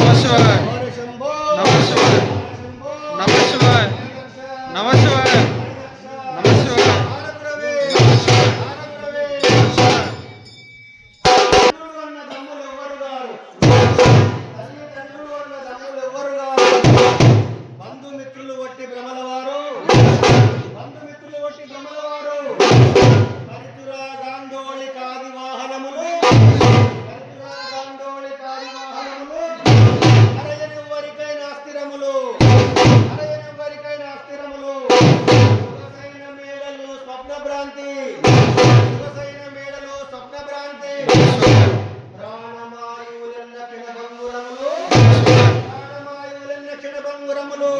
నమః శివాయ నమః శివాయ నమః శివాయ నమః శివాయ నమః శివాయ బంధుమిత్రులు వట్టి భ్రమలవారు పరితురాగాందోళికాది వాహనములు అరయనెవ్వరికైనా స్థిరములు సొగసైన మేడలు స్వప్న భ్రాంతి ప్రాణమాయువులన్న క్షణభంగురములు